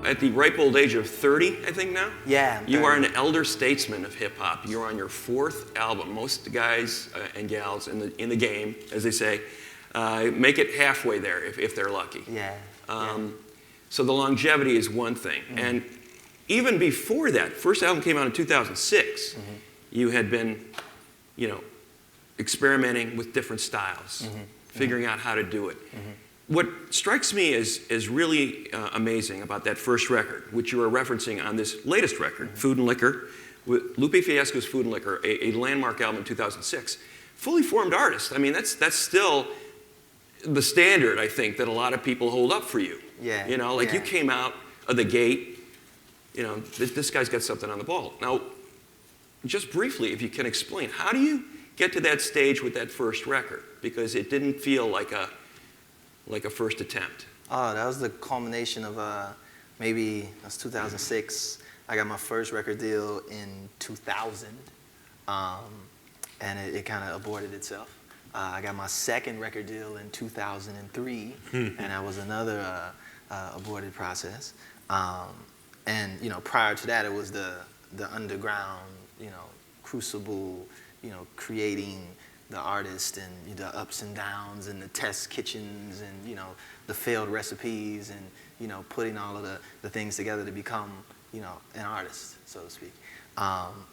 at the ripe old age of 30, I think now. Yeah. You are an elder statesman of hip hop. You're on your 4th album. Most guys and gals in the game, as they say, make it halfway there if they're lucky. Yeah. So the longevity is one thing. And even before that, first album came out in 2006. You had been, experimenting with different styles, figuring out how to do it. What strikes me as really amazing about that first record, which you are referencing on this latest record, Food and Liquor, with Lupe Fiasco's Food and Liquor, a landmark album in 2006, fully formed artist. I mean, that's still the standard, I think, that a lot of people hold up for you. Yeah. You came out of the gate, this guy's got something on the ball. Now, just briefly, if you can explain, how do you get to that stage with that first record? Because it didn't feel like a first attempt. Oh, that was the culmination of maybe that's 2006. I got my first record deal in 2000, and it kind of aborted itself. I got my second record deal in 2003, and that was another aborted process. And prior to that, it was the underground, crucible, creating the artist and the ups and downs and the test kitchens and the failed recipes and putting all of the things together to become an artist, so to speak.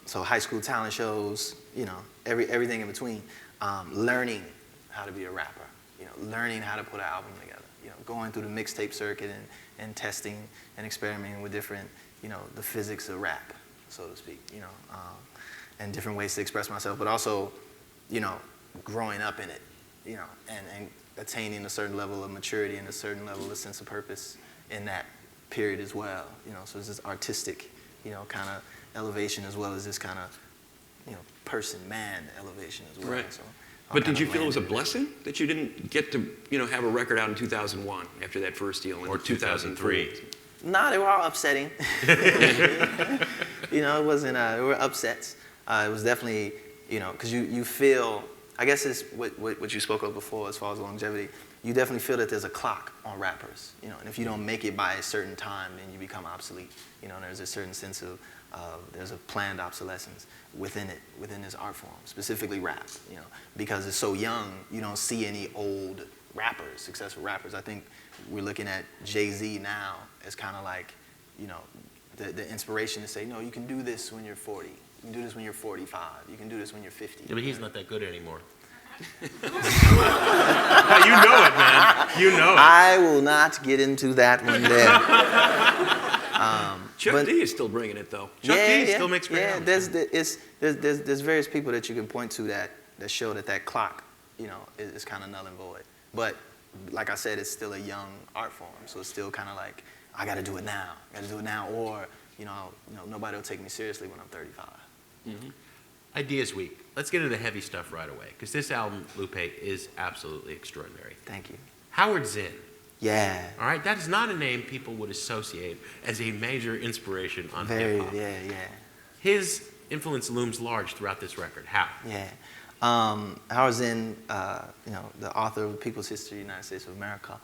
So high school talent shows, everything in between. Learning how to be a rapper, learning how to put an album together, going through the mixtape circuit and testing and experimenting with different, the physics of rap, so to speak, and different ways to express myself, but also, growing up in it, and attaining a certain level of maturity and a certain level of sense of purpose in that period as well, so it's this artistic, kind of elevation as well as this kind of, man elevation as well. Right. So but did you feel it was a blessing that you didn't get to, have a record out in 2001 after that first deal in 2003? No, they were all upsetting. It wasn't, there were upsets. It was definitely, because you feel, I guess it's what you spoke of before as far as longevity, you definitely feel that there's a clock on rappers, and if you don't make it by a certain time, then you become obsolete. There's a certain sense of, there's a planned obsolescence within this art form, specifically rap, because it's so young, you don't see any old rappers, successful rappers. I think we're looking at Jay-Z now as kind of like, the inspiration to say, no, you can do this when you're 40. You can do this when you're 45. You can do this when you're 50. Yeah, but he's not that good anymore. You know it, man. You know it. I will not get into that one there. Chuck D is still bringing it, though. Chuck D still makes great albums. There's various people that you can point to that show that clock, is kind of null and void. But like I said, it's still a young art form, so it's still kind of like, I got to do it now. I got to do it now, or nobody will take me seriously when I'm 35. Ideas Week. Let's get into the heavy stuff right away, because this album, Lupe, is absolutely extraordinary. Thank you. Howard Zinn. Yeah. All right, that is not a name people would associate as a major inspiration on hip-hop. Yeah. His influence looms large throughout this record. How? Yeah. Howard Zinn, the author of The People's History of the United States of America,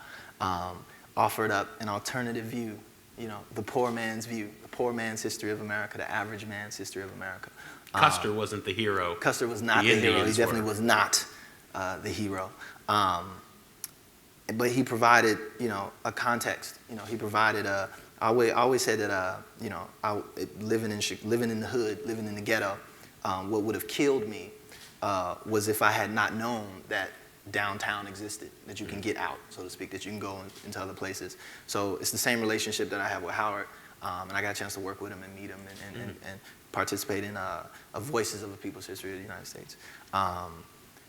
offered up an alternative view, the poor man's view, the poor man's history of America, the average man's history of America. Custer wasn't the hero. Custer was not the hero. He definitely was not the hero. But he provided, a context. He provided I always said that, living in the hood, living in the ghetto, what would have killed me was if I had not known that downtown existed, that you can get out, so to speak, that you can go into other places. So it's the same relationship that I have with Howard, and I got a chance to work with him and meet him and participate in Voices of the People's History of the United States.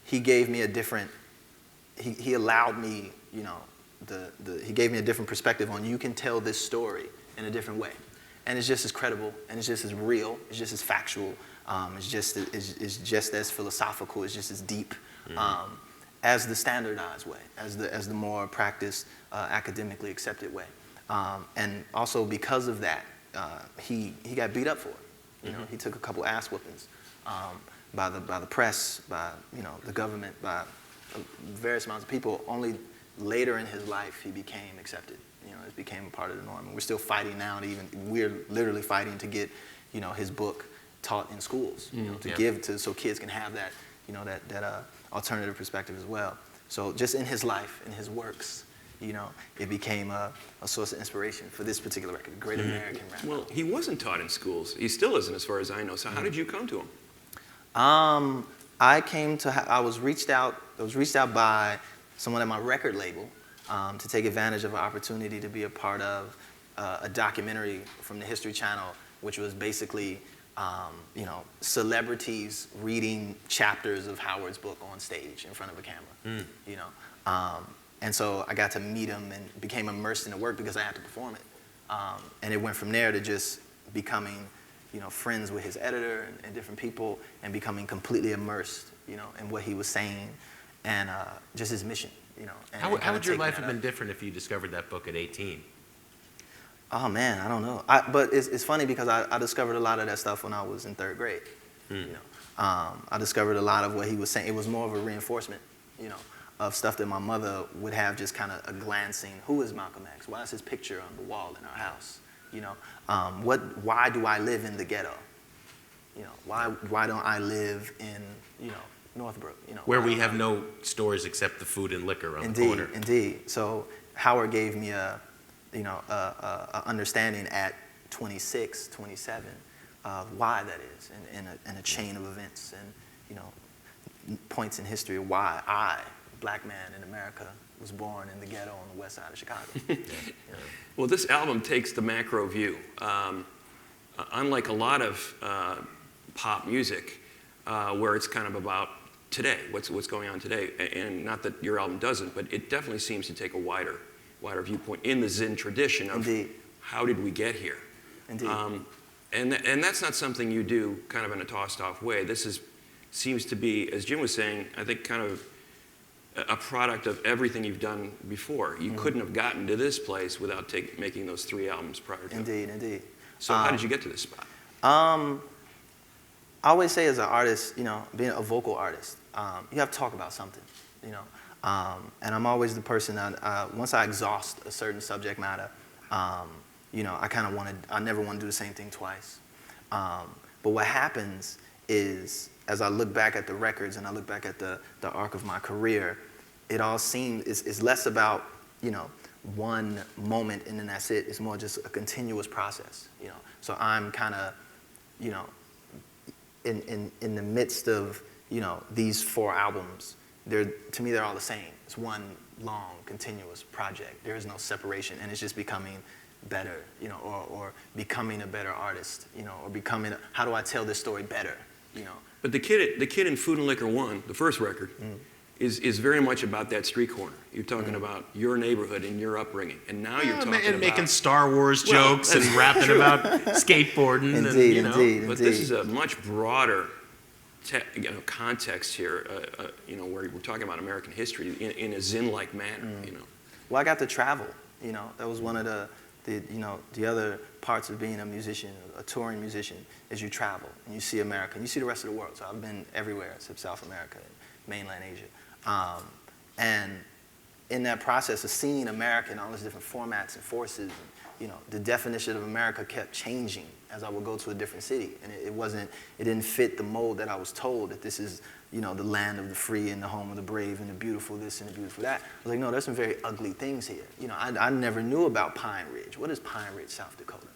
He gave me a different, he allowed me, he gave me a different perspective on, you can tell this story in a different way. And it's just as credible, and it's just as real, it's just as factual, it's just as philosophical, it's just as deep as the standardized way, as the more practiced, academically accepted way. And also because of that, he got beat up for it. He took a couple ass whoopings by the press, by the government, by various amounts of people. Only later in his life he became accepted. it became a part of the norm. And we're still fighting now we're literally fighting to get, his book taught in schools, to give so kids can have that, that alternative perspective as well. So just in his life, in his works, it became a source of inspiration for this particular record, Great American Rap. Well, he wasn't taught in schools. He still isn't, as far as I know. So how did you come to him? I was reached out by someone at my record label to take advantage of an opportunity to be a part of a documentary from the History Channel, which was basically, celebrities reading chapters of Howard's book on stage in front of a camera, And so I got to meet him and became immersed in the work because I had to perform it. And it went from there to just becoming, friends with his editor and different people and becoming completely immersed, in what he was saying and just his mission, And How would your life have been different if you discovered that book at 18? Oh man, I don't know. But it's funny because I discovered a lot of that stuff when I was in 3rd grade. I discovered a lot of what he was saying. It was more of a reinforcement, of stuff that my mother would have just kind of a glancing. Who is Malcolm X? Why is his picture on the wall in our house? Why do I live in the ghetto? Why don't I live in Northbrook? Where we have no stores except the food and liquor on the corner. Indeed. So Howard gave me a understanding at 26, 27 of why that is, and a chain of events and points in history of why I, a black man in America, was born in the ghetto on the west side of Chicago. Well, this album takes the macro view. Unlike a lot of pop music, where it's kind of about today, what's going on today, and not that your album doesn't, but it definitely seems to take a wider viewpoint in the Zen tradition of how did we get here. Indeed. And that's not something you do kind of in a tossed-off way. This seems to be, as Jim was saying, I think kind of a product of everything you've done before. You couldn't have gotten to this place without making those 3 albums prior to it. Indeed. So how did you get to this spot? I always say as an artist, being a vocal artist, you have to talk about something, and I'm always the person that once I exhaust a certain subject matter, I never want to do the same thing twice. But what happens is, as I look back at the records and I look back at the arc of my career, it all seems, it's less about, one moment and then that's it. It's more just a continuous process, So I'm kind of, in the midst of, these 4 albums, to me, they're all the same. It's one long, continuous project. There is no separation, and it's just becoming better, or becoming a better artist, or becoming, how do I tell this story better, But the kid in Food and Liquor 1, the first record, is very much about that street corner. You're talking about your neighborhood and your upbringing, and now you're talking about making Star Wars jokes and rapping about skateboarding. Indeed. But this is a much broader context here, where we're talking about American history in a Zen-like manner. Well, I got to travel. That was one of the other parts of being a musician, a touring musician, is you travel and you see America and you see the rest of the world. So I've been everywhere except South America and mainland Asia. And in that process of seeing America in all these different formats and forces, the definition of America kept changing as I would go to a different city. And it didn't fit the mold that I was told that this is, the land of the free and the home of the brave and the beautiful this and the beautiful that. I was like, no, there's some very ugly things here. I never knew about Pine Ridge. What is Pine Ridge, South Dakota?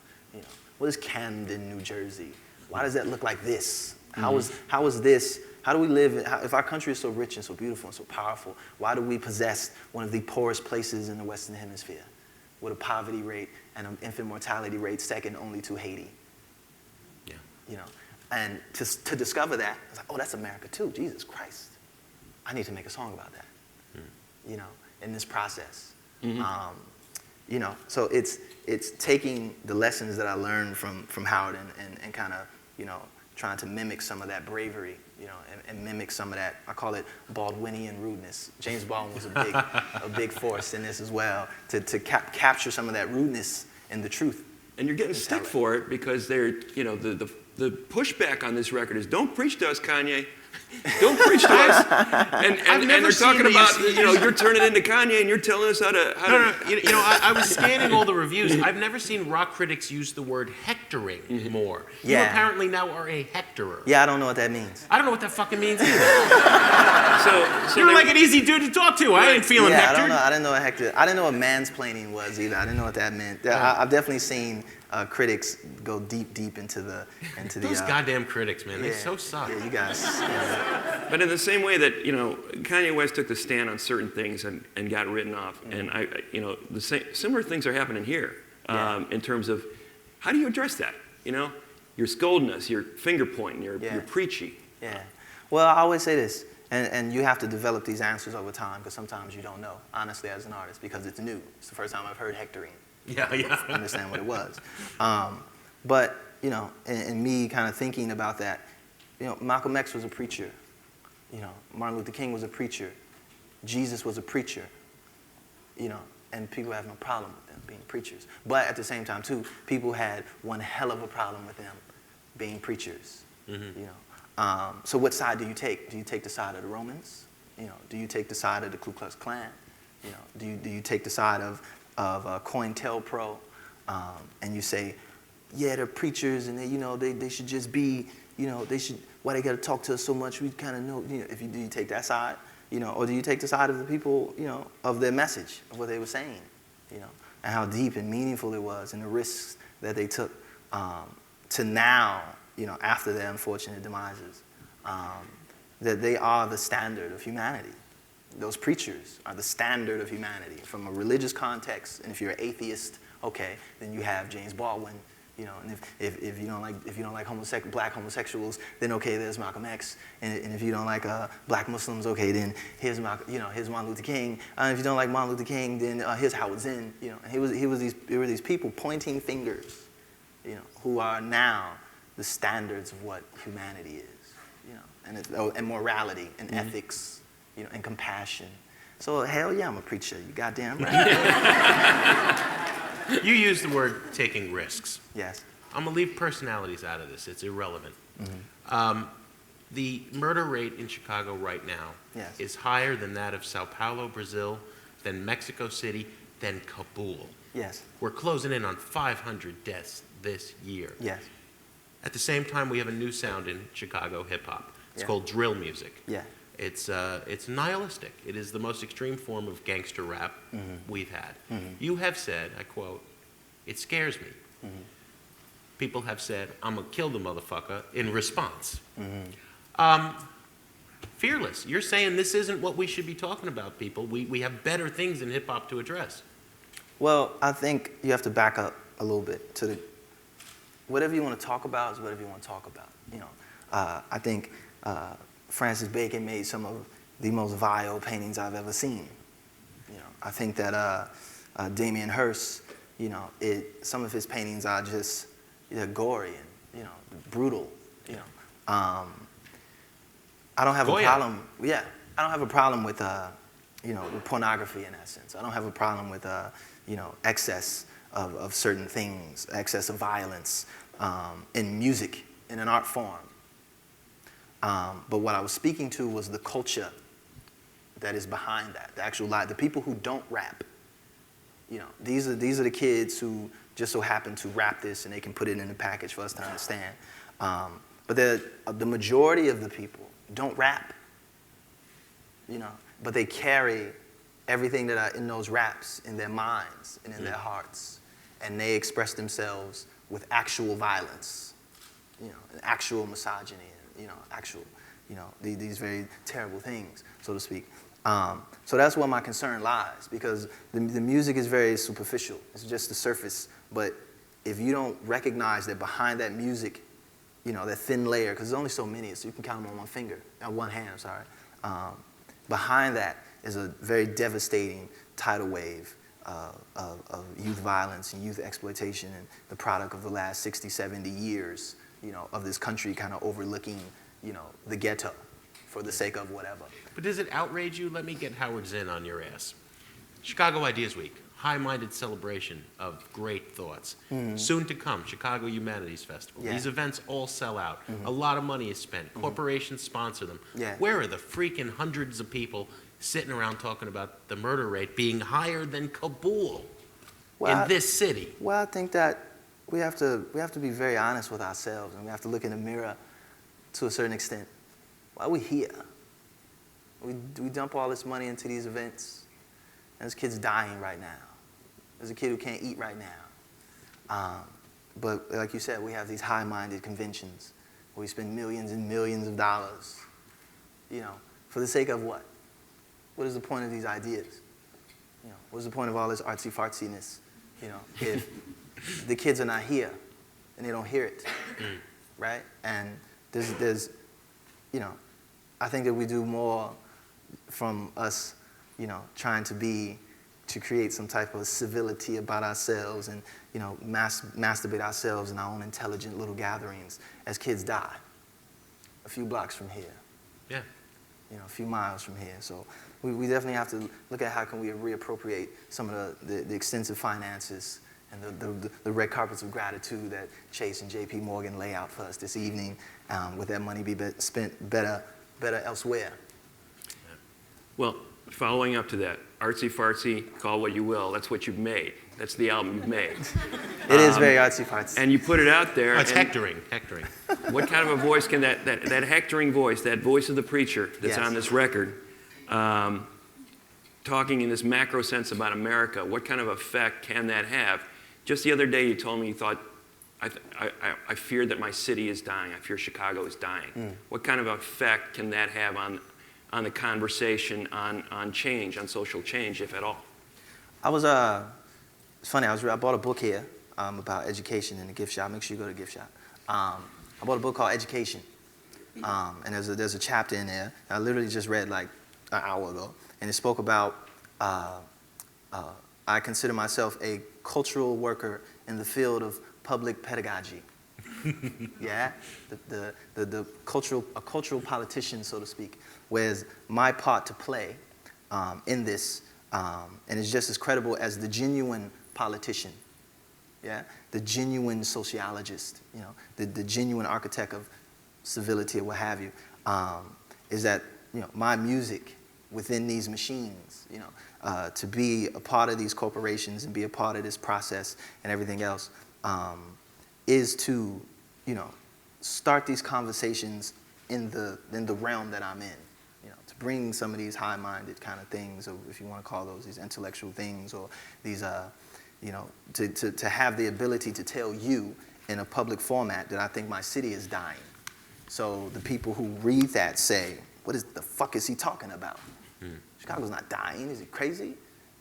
What is Camden, New Jersey? Why does that look like this? How is this? How do we live? If our country is so rich and so beautiful and so powerful, why do we possess one of the poorest places in the Western Hemisphere with a poverty rate and an infant mortality rate second only to Haiti? And to discover that, I was like, oh, that's America too. Jesus Christ. I need to make a song about that, in this process. So it's taking the lessons that I learned from Howard and kind of, trying to mimic some of that bravery, and mimic some of that, I call it Baldwinian rudeness. James Baldwin was a big force in this as well, to capture some of that rudeness and the truth. And you're getting stick for it because they're, the pushback on this record is, don't preach to us, Kanye. Don't preach to us. And never they're talking seen the about, use- you're turning into Kanye and you're telling us how to. No. I was scanning all the reviews. I've never seen rock critics use the word hectoring more. You Yeah. apparently now are a hectorer. Yeah, I don't know what that means. I don't know what that fucking means either. So You're they- like an easy dude to talk to. I ain't feeling Yeah, I hectored. don't know. I didn't know what I didn't know what mansplaining was either. I didn't know what that meant. I've definitely seen critics go deep into the Those goddamn critics, man, they so suck. Yeah, you guys. Yeah. But in the same way that Kanye West took the stand on certain things and got written off, and similar things are happening here in terms of how do you address that? You're scolding us, you're finger pointing, you're preachy. Yeah. Well, I always say this, and you have to develop these answers over time because sometimes you don't know, honestly, as an artist, because it's new. It's the first time I've heard hectoring. Yeah. Understand what it was. But, in me kind of thinking about that, Malcolm X was a preacher. Martin Luther King was a preacher. Jesus was a preacher. And people have no problem with them being preachers. But at the same time, too, people had one hell of a problem with them being preachers. So what side do you take? Do you take the side of the Romans? Do you take the side of the Ku Klux Klan? Do you take the side of COINTELPRO, and you say, yeah, they're preachers, and they should just be, why they got to talk to us so much? We kind of know, do you take that side, or do you take the side of the people, of their message, of what they were saying, and how deep and meaningful it was, and the risks that they took to now, after their unfortunate demises, that they are the standard of humanity. Those preachers are the standard of humanity from a religious context. And if you're an atheist, okay, then you have James Baldwin. And if you don't like black homosexuals, then okay, there's Malcolm X. And if you don't like black Muslims, okay, then here's here's Martin Luther King. And if you don't like Martin Luther King, then here's Howard Zinn. And there were these people pointing fingers, who are now the standards of what humanity is, and morality and ethics. And compassion. So hell yeah, I'm a preacher. You goddamn right. You use the word taking risks. Yes. I'm going to leave personalities out of this. It's irrelevant. The murder rate in Chicago right now is higher than that of Sao Paulo, Brazil, than Mexico City, than Kabul. Yes. We're closing in on 500 deaths this year. Yes. At the same time, we have a new sound in Chicago hip-hop. It's called drill music. Yeah. It's nihilistic. It is the most extreme form of gangster rap we've had. You have said, I quote, "It scares me." People have said, "I'm going to kill the motherfucker," in response. Fearless, you're saying this isn't what we should be talking about, people. We have better things in hip-hop to address. Well, I think you have to back up a little bit to whatever you want to talk about is whatever you want to talk about. I think Francis Bacon made some of the most vile paintings I've ever seen. I think that Damien Hirst, some of his paintings are just gory and brutal. I don't have a problem. Yeah, I don't have a problem with with pornography in that sense. I don't have a problem with excess of certain things, excess of violence in music, in an art form. But what I was speaking to was the culture that is behind that, the actual the people who don't rap. These are the kids who just so happen to rap this and they can put it in a package for us to understand. But the majority of the people don't rap. But they carry everything that are in those raps in their minds and in their hearts, and they express themselves with actual violence, and actual misogyny. These very terrible things, so to speak. So that's where my concern lies, because the music is very superficial. It's just the surface. But if you don't recognize that behind that music, that thin layer, because there's only so many, so you can count them on one hand, I'm sorry. Behind that is a very devastating tidal wave of youth violence and youth exploitation, and the product of the last 60, 70 years, of this country kind of overlooking, the ghetto for the sake of whatever. But does it outrage you? Let me get Howard Zinn on your ass. Chicago Ideas Week, high-minded celebration of great thoughts. Soon to come, Chicago Humanities Festival. Yeah. These events all sell out. A lot of money is spent. Corporations sponsor them. Yeah. Where are the freaking hundreds of people sitting around talking about the murder rate being higher than Kabul in this city? Well, I think that we have to be very honest with ourselves, and we have to look in the mirror to a certain extent. Why are we here? We dump all this money into these events, and there's kids dying right now. There's a kid who can't eat right now. But like you said, we have these high-minded conventions where we spend millions and millions of dollars, for the sake of what? What is the point of these ideas? What's the point of all this artsy-fartsiness? If the kids are not here and they don't hear it, right? And there's, I think that we do more from us, trying to create some type of civility about ourselves and, masturbate ourselves in our own intelligent little gatherings as kids die a few blocks from here. Yeah. A few miles from here. So we definitely have to look at how can we reappropriate some of the extensive finances and the red carpets of gratitude that Chase and J.P. Morgan lay out for us this evening, with that money be spent better elsewhere. Well, following up to that, artsy-fartsy, call what you will, that's what you've made. That's the album you've made. It is very artsy-fartsy. And you put it out there. Oh, it's and hectoring. What kind of a voice can that hectoring voice, that voice of the preacher that's Yes. on this record, talking in this macro sense about America, what kind of effect can that have? Just the other day you told me you thought, I fear that my city is dying. I fear Chicago is dying. What kind of effect can that have on the conversation, on change, on social change, if at all? It's funny, I bought a book here about education in the gift shop. Make sure you go to the gift shop. I bought a book called Education. And there's a chapter in there I literally just read like an hour ago. And it spoke about, I consider myself a cultural worker in the field of public pedagogy. Yeah? A cultural politician, so to speak. Whereas my part to play in this, and it's just as credible as the genuine politician, yeah, the genuine sociologist, the genuine architect of civility or what have you, is that my music within these machines, to be a part of these corporations and be a part of this process and everything else, is to start these conversations in the realm that I'm in. To bring some of these high-minded kind of things, or if you want to call those these intellectual things, or these, to have the ability to tell you in a public format that I think my city is dying. So the people who read that say, what the fuck is he talking about? Chicago's not dying, is he crazy?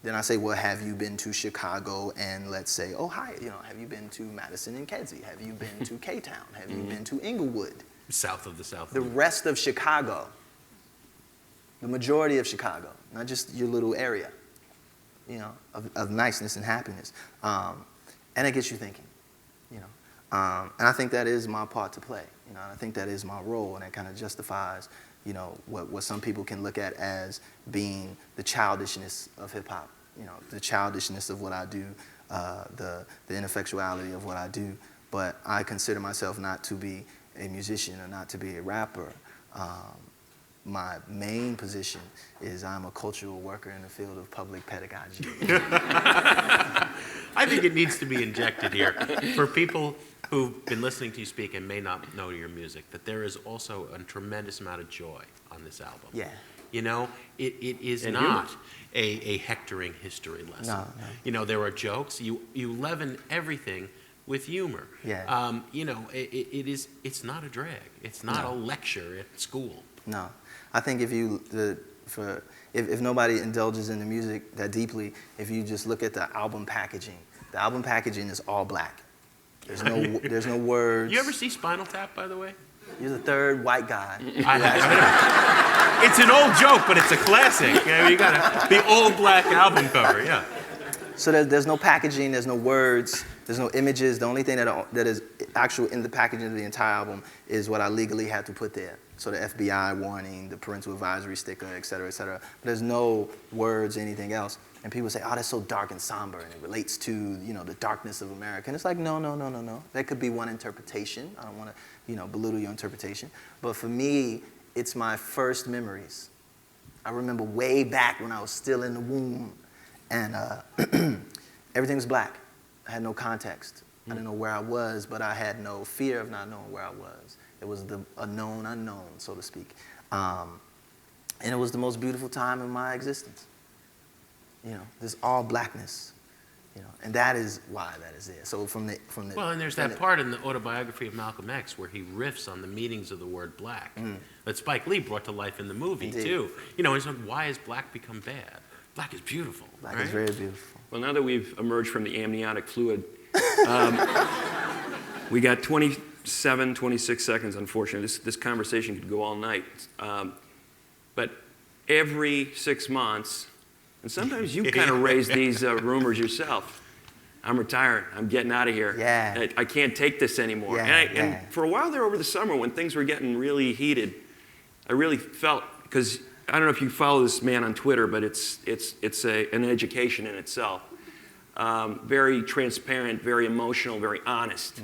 Then I say, well, have you been to Chicago and let's say, oh, hi, have you been to Madison and Kedzie? Have you been to K-Town? Have you been to Inglewood? South of the South. The rest of Chicago. The majority of Chicago, not just your little area, of niceness and happiness. And it gets you thinking, And I think that is my part to play, and I think that is my role, and that kind of justifies, what some people can look at as being the childishness of hip-hop, the childishness of what I do, the ineffectuality of what I do. But I consider myself not to be a musician or not to be a rapper. My main position is I'm a cultural worker in the field of public pedagogy. I think it needs to be injected here for people who've been listening to you speak and may not know your music, that there is also a tremendous amount of joy on this album. Yeah. It is And not a hectoring history lesson. No. There are jokes. You leaven everything with humor. Yeah. It's not a drag. It's not a lecture at school. No. I think if nobody indulges in the music that deeply, if you just look at the album packaging is all black. There's no words. You ever see Spinal Tap, by the way? You're the third white guy. It's an old joke, but it's a classic. You got the old black album cover, yeah. So there's no packaging, there's no words, there's no images. The only thing that is actual in the packaging of the entire album is what I legally had to put there. So the FBI warning, the parental advisory sticker, et cetera, et cetera. But there's no words, anything else. And people say, oh, that's so dark and somber, and it relates to, you know, the darkness of America. And it's like, no, no, no, no, no. That could be one interpretation. I don't want to, you know, belittle your interpretation. But for me, it's my first memories. I remember way back when I was still in the womb, and everything was black. I had no context. I didn't know where I was, but I had no fear of not knowing where I was. It was a known unknown, so to speak. And it was the most beautiful time in my existence. You know, this all blackness, you know, and that is why that is there. So from the Well, and there's that part in the autobiography of Malcolm X where he riffs on the meanings of the word black that Spike Lee brought to life in the movie, Indeed. too. You know, he said, why has black become bad? Black is beautiful, black right? is very beautiful. Well, now that we've emerged from the amniotic fluid, we got 27, 26 seconds, unfortunately. This conversation could go all night. But every 6 months, and sometimes you kind of raise these rumors yourself. I'm retiring. I'm getting out of here. Yeah. I can't take this anymore. Yeah, And for a while there over the summer when things were getting really heated, I really felt, because I don't know if you follow this man on Twitter, but it's an education in itself. Very transparent, very emotional, very honest.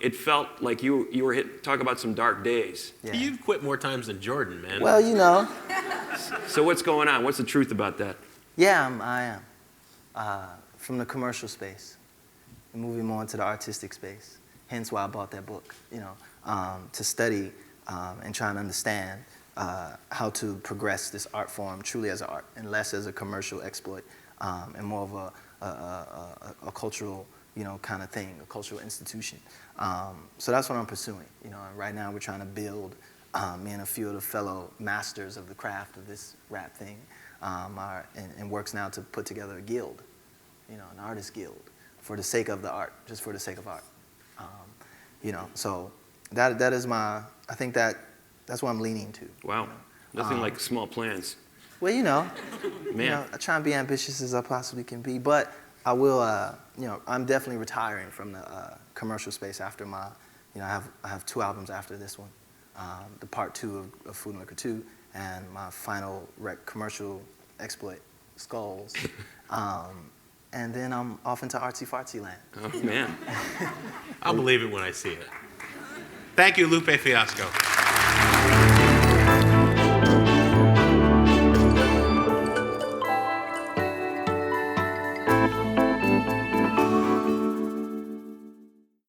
It felt like you were talk about some dark days. Yeah. You've quit more times than Jordan, man. Well, you know. So what's going on? What's the truth about that? Yeah, I am. From the commercial space, and moving more into the artistic space. Hence why I bought that book, you know, to study and try and understand how to progress this art form truly as an art and less as a commercial exploit and more of a cultural, you know, kind of thing, a cultural institution. So that's what I'm pursuing, you know, and right now we're trying to build, me and a few of the fellow masters of the craft of this rap thing, are in works now to put together a guild, you know, an artist guild, for the sake of the art, just for the sake of art. You know, so that is I think that's what I'm leaning to. Wow. You know? Nothing like small plans. Well, you know, Man. you know, I try and be ambitious as I possibly can be, but I will, you know, I'm definitely retiring from the commercial space after my, you know, I have 2 albums after this one, the part 2 of Food and Liquor 2, and my final commercial exploit, Skulls. And then I'm off into artsy-fartsy land. Oh, man. I'll believe it when I see it. Thank you, Lupe Fiasco.